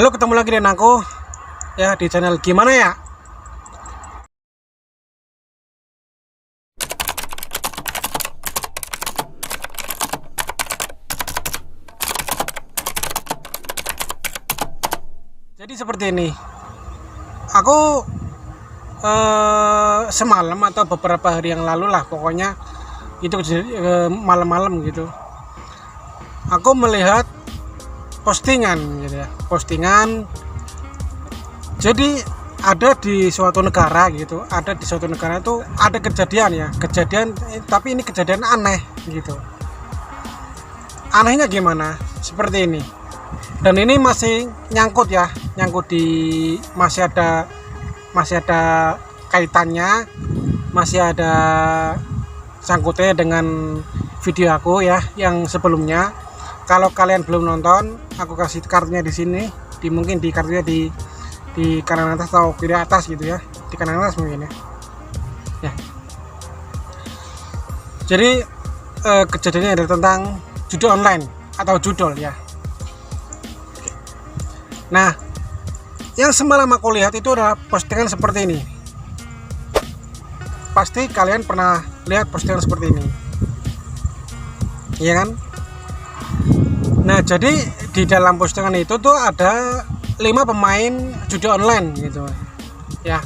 Halo, ketemu lagi dengan aku ya di channel Gimana Ya. Jadi seperti ini. Aku semalam atau beberapa hari yang lalu lah, pokoknya itu malam-malam gitu. Aku melihat postingan gitu ya, postingan. Jadi ada di suatu negara gitu, ada di suatu negara itu ada kejadian ya, tapi ini kejadian aneh gitu. Anehnya gimana? Seperti ini. Dan ini masih nyangkut ya, masih ada kaitannya, masih ada sangkutnya dengan video aku ya yang sebelumnya. Kalau kalian belum nonton, aku kasih kartunya di sini, mungkin di kartunya di kanan atas atau kiri atas gitu ya, di kanan atas mungkin ya. Jadi kejadiannya adalah tentang judi online atau judol ya. Nah, yang semalam aku lihat itu adalah postingan seperti ini. Pasti kalian pernah lihat postingan seperti ini, iya kan? Nah, jadi di dalam postingan itu tuh ada 5 pemain judi online gitu ya,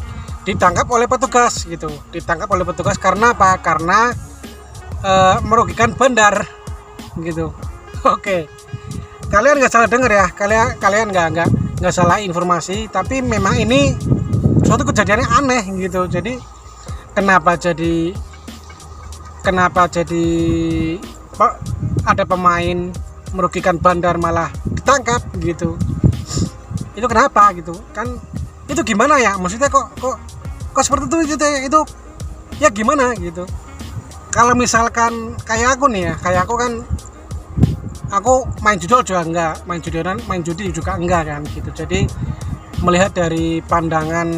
ditangkap oleh petugas gitu, karena apa? Karena merugikan bandar gitu. Oke, kalian nggak salah dengar ya, kalian nggak salah informasi, tapi memang ini suatu kejadian yang aneh gitu. Jadi kenapa jadi ada pemain merugikan bandar malah ditangkap gitu? Itu kenapa gitu kan? Itu gimana ya, maksudnya kok seperti itu ya gimana gitu? Kalau misalkan kayak aku nih ya, aku main judol juga enggak, main judi juga enggak kan gitu. Jadi melihat dari pandangan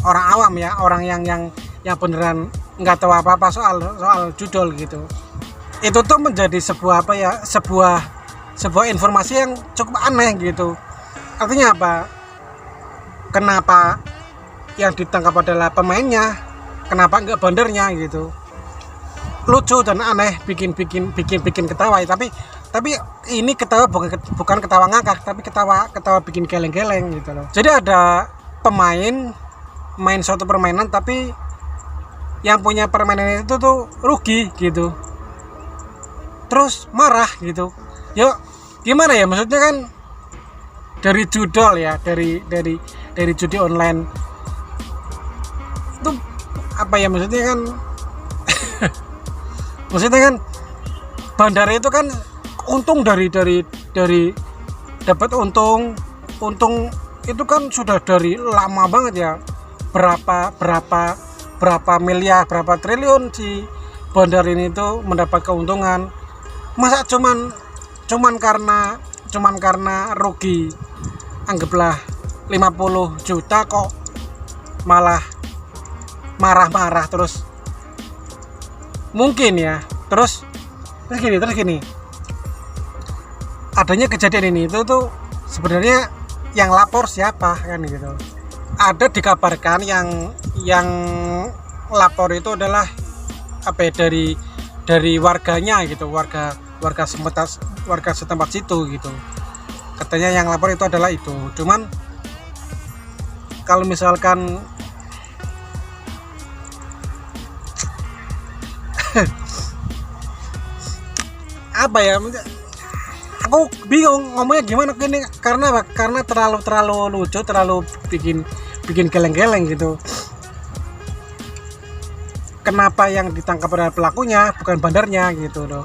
orang awam ya, orang yang beneran nggak tahu apa-apa soal judol gitu, itu tuh menjadi sebuah informasi yang cukup aneh gitu. Artinya apa? Kenapa yang ditangkap adalah pemainnya, kenapa enggak bandarnya gitu? Lucu dan aneh, bikin ketawa ya. Tapi ini ketawa bukan ketawa ngakak, tapi ketawa bikin geleng-geleng gitu loh. Jadi ada pemain main suatu permainan, tapi yang punya permainan itu tuh rugi gitu, terus marah gitu. Yuk gimana ya, maksudnya kan dari judol ya, dari judi online itu apa ya, maksudnya kan maksudnya kan bandara itu kan untung dari dapat untung itu kan sudah dari lama banget ya, berapa miliar, berapa triliun si bandar ini tuh mendapat keuntungan. Masa cuman karena rugi anggaplah 50 juta kok malah marah-marah terus? Mungkin ya, terus gini, adanya kejadian ini itu tuh sebenarnya yang lapor siapa kan gitu. Ada dikabarkan yang lapor itu adalah apa ya, dari warganya gitu, warga setempat situ gitu. Katanya yang lapor itu adalah itu. Cuman kalau misalkan apa ya, aku bingung ngomongnya gimana gini, karena terlalu lucu, terlalu bikin geleng-geleng gitu. Kenapa yang ditangkap adalah pelakunya bukan bandarnya gitu loh?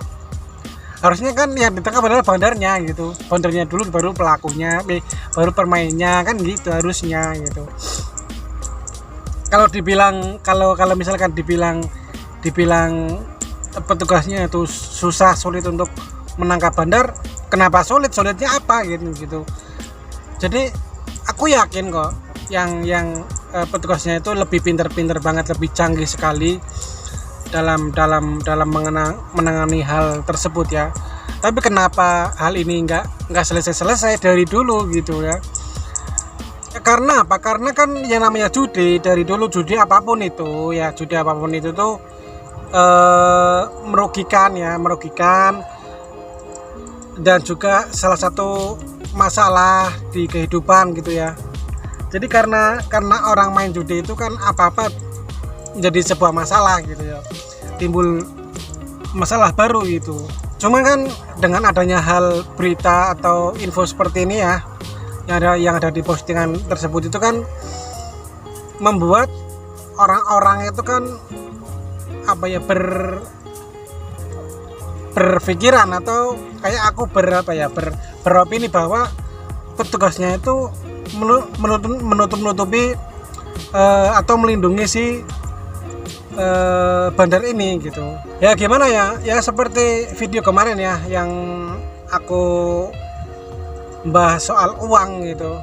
Harusnya kan yang ditangkap adalah bandarnya gitu, bandarnya dulu baru pelakunya, baru permainnya kan gitu harusnya gitu. Kalau misalkan dibilang petugasnya itu sulit untuk menangkap bandar, kenapa sulitnya apa gitu. Jadi aku yakin kok yang petugasnya itu lebih pinter banget, lebih canggih sekali dalam menangani hal tersebut ya. Tapi kenapa hal ini nggak selesai dari dulu gitu ya? Karena apa? Karena kan yang namanya judi, dari dulu judi apapun itu ya, judi apapun itu tuh merugikan ya, merugikan, dan juga salah satu masalah di kehidupan gitu ya. Jadi karena orang main judi itu kan apa-apa menjadi sebuah masalah gitu ya, timbul masalah baru gitu. Cuma kan dengan adanya hal berita atau info seperti ini ya, yang ada di postingan tersebut itu kan membuat orang-orang itu kan apa ya, berpikiran atau kayak aku beropini bahwa petugasnya itu menutupi atau melindungi si bandar ini gitu. Ya gimana ya seperti video kemarin ya yang aku bahas soal uang gitu.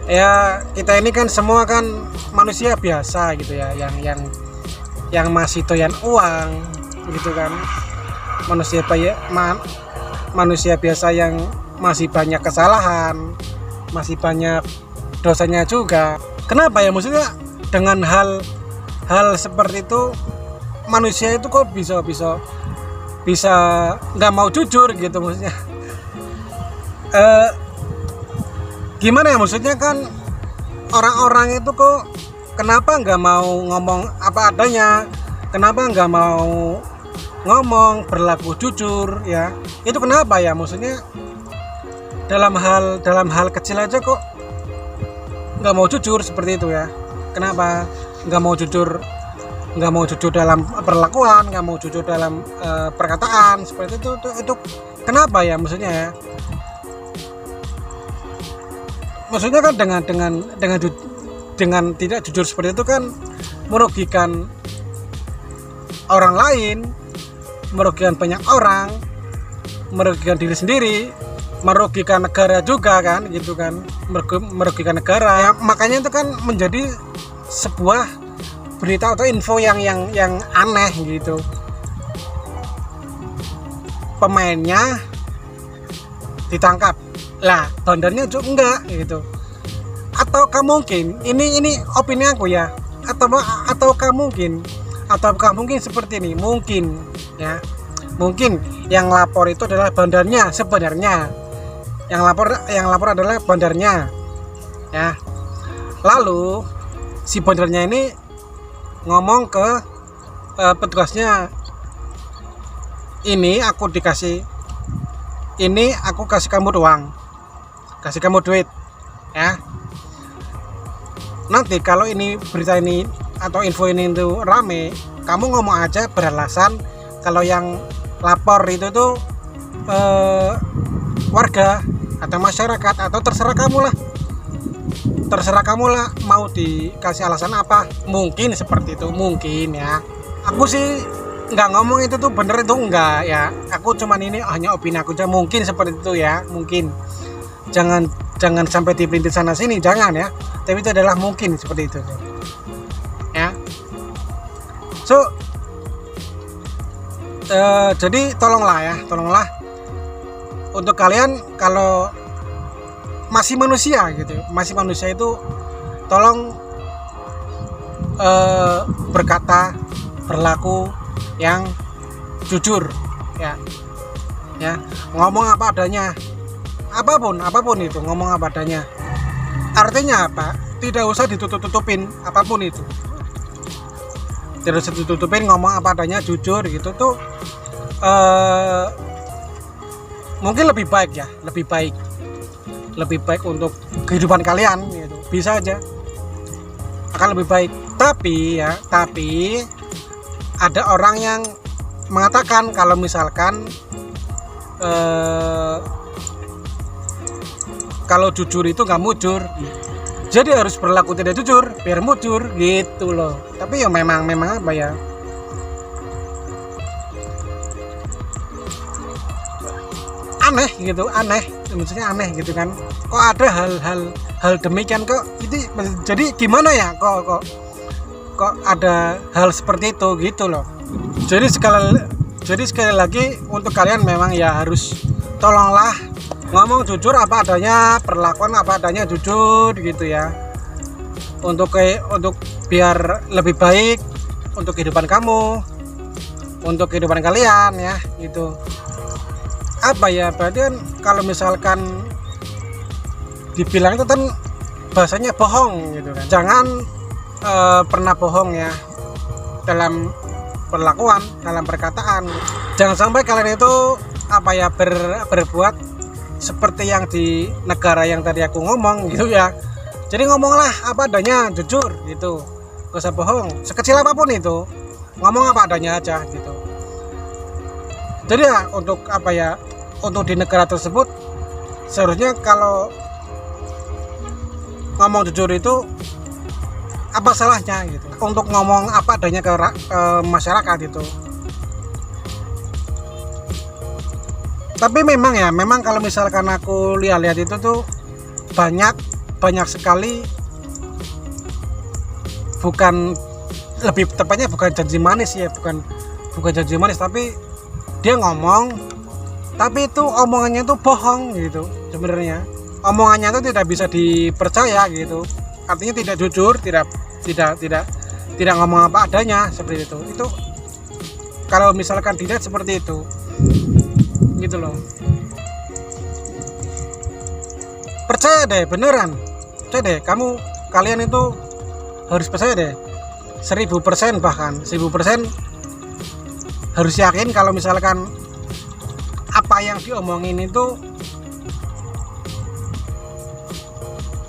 Ya kita ini kan semua kan manusia biasa gitu ya, yang masih doyan uang gitu kan, manusia biasa yang masih banyak kesalahan, masih banyak dosanya juga. Kenapa ya, maksudnya dengan hal seperti itu manusia itu kok bisa nggak mau jujur gitu, maksudnya gimana ya, maksudnya kan orang-orang itu kok kenapa nggak mau ngomong apa adanya, kenapa nggak mau ngomong berlaku jujur ya, itu kenapa ya, maksudnya dalam hal kecil aja kok nggak mau jujur seperti itu ya. Kenapa nggak mau jujur dalam perlakuan, nggak mau jujur dalam perkataan seperti itu kenapa ya, maksudnya ya. Maksudnya kan dengan tidak jujur seperti itu kan merugikan orang lain, merugikan banyak orang, merugikan diri sendiri, merugikan negara juga kan gitu kan, merugikan negara ya. Makanya itu kan menjadi sebuah berita atau info yang aneh gitu. Pemainnya ditangkap lah, bandarnya juga enggak gitu. Ataukah mungkin ini opini aku ya, ataukah mungkin seperti ini, mungkin ya, mungkin yang lapor itu adalah bandarnya sebenarnya, yang lapor adalah bandarnya ya. Lalu si bandarnya ini ngomong ke petugasnya, ini aku kasih kamu uang, kasih kamu duit ya. Nanti kalau ini berita ini atau info ini itu rame, kamu ngomong aja beralasan kalau yang lapor itu tuh warga atau masyarakat, atau terserah kamu lah mau dikasih alasan apa. Mungkin seperti itu, mungkin ya. Aku sih nggak ngomong itu tuh bener itu enggak ya, aku cuman ini hanya opini aku aja, mungkin seperti itu ya, mungkin. Jangan sampai dipelintir sana sini, jangan ya, tapi itu adalah mungkin seperti itu ya. So jadi tolonglah untuk kalian kalau masih manusia gitu, itu tolong berkata, berlaku yang jujur ya, ngomong apa adanya, apapun itu, ngomong apa adanya. Artinya apa? Tidak usah ditutup-tutupin apapun itu, tidak usah ditutupin, ngomong apa adanya, jujur gitu tuh mungkin lebih baik ya, lebih baik untuk kehidupan kalian gitu, bisa aja akan lebih baik. Tapi ada orang yang mengatakan kalau misalkan kalau jujur itu nggak mujur, jadi harus berlaku tidak jujur biar mujur gitu loh. Tapi ya memang apa ya, aneh maksudnya aneh gitu kan, kok ada hal demikian kok itu. Jadi gimana ya, kok ada hal seperti itu gitu loh. Jadi sekali lagi untuk kalian memang ya harus tolonglah ngomong jujur apa adanya, perlakuan apa adanya jujur gitu ya. untuk biar lebih baik untuk kehidupan kamu, untuk kehidupan kalian ya gitu. Apa ya, berarti kan kalau misalkan dibilang itu kan bahasanya bohong gitu kan. Jangan pernah bohong ya dalam perlakuan, dalam perkataan. Jangan sampai kalian itu apa ya berbuat seperti yang di negara yang tadi aku ngomong gitu ya. Jadi ngomonglah apa adanya, jujur gitu, gak usah bohong, sekecil apapun itu ngomong apa adanya aja gitu. Jadi ya untuk apa ya, untuk di negara tersebut seharusnya kalau ngomong jujur itu apa salahnya gitu, untuk ngomong apa adanya ke masyarakat itu. Tapi memang kalau misalkan aku lihat itu tuh banyak sekali, bukan, lebih tepatnya bukan janji manis ya, bukan janji manis, tapi dia ngomong tapi itu omongannya tuh bohong gitu. Sebenarnya omongannya tuh tidak bisa dipercaya gitu, artinya tidak jujur, tidak ngomong apa adanya seperti itu. Itu kalau misalkan tidak seperti itu gitu loh. Percaya deh, beneran percaya deh, kalian itu harus percaya deh 1000%, bahkan 1000% harus yakin kalau misalkan apa yang diomongin itu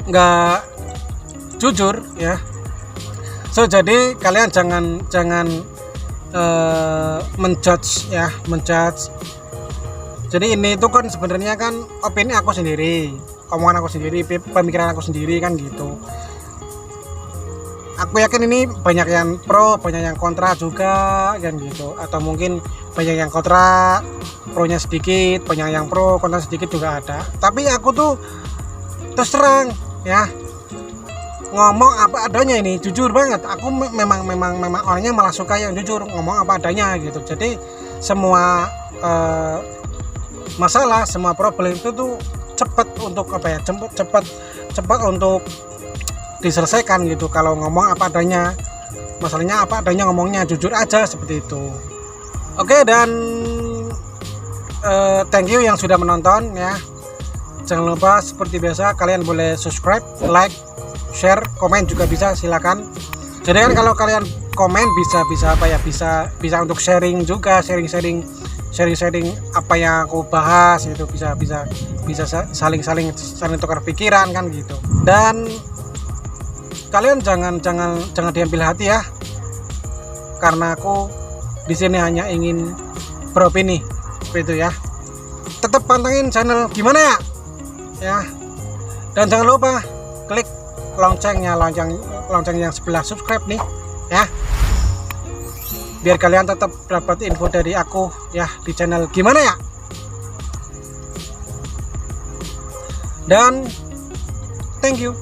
nggak jujur ya. So jadi kalian jangan menjudge. Jadi ini itu kan sebenarnya kan opini aku sendiri, omongan aku sendiri, pemikiran aku sendiri kan gitu. Aku yakin ini banyak yang pro, banyak yang kontra juga kan gitu. Atau mungkin banyak yang kontra, pro-nya sedikit, banyak yang pro, kontra sedikit juga ada. Tapi aku tuh terus terang ya, ngomong apa adanya, ini jujur banget. Aku memang orangnya malah suka yang jujur, ngomong apa adanya gitu. Jadi semua masalah, semua problem itu tuh cepat untuk apa ya, cepat untuk diselesaikan gitu kalau ngomong apa adanya. Masalahnya apa adanya, ngomongnya jujur aja seperti itu. Oke, dan thank you yang sudah menonton ya. Jangan lupa seperti biasa kalian boleh subscribe, like, share, komen juga bisa, silakan. Jadi kan kalau kalian komen bisa apa ya, bisa untuk sharing juga, sharing apa yang aku bahas itu, bisa saling tukar pikiran kan gitu. Dan kalian jangan diambil hati ya, karena aku di sini hanya ingin beropini seperti itu ya. Tetap pantengin channel Gimana ya, dan jangan lupa klik lonceng yang sebelah subscribe nih ya, biar kalian tetap dapat info dari aku ya di channel Gimana ya. Dan thank you.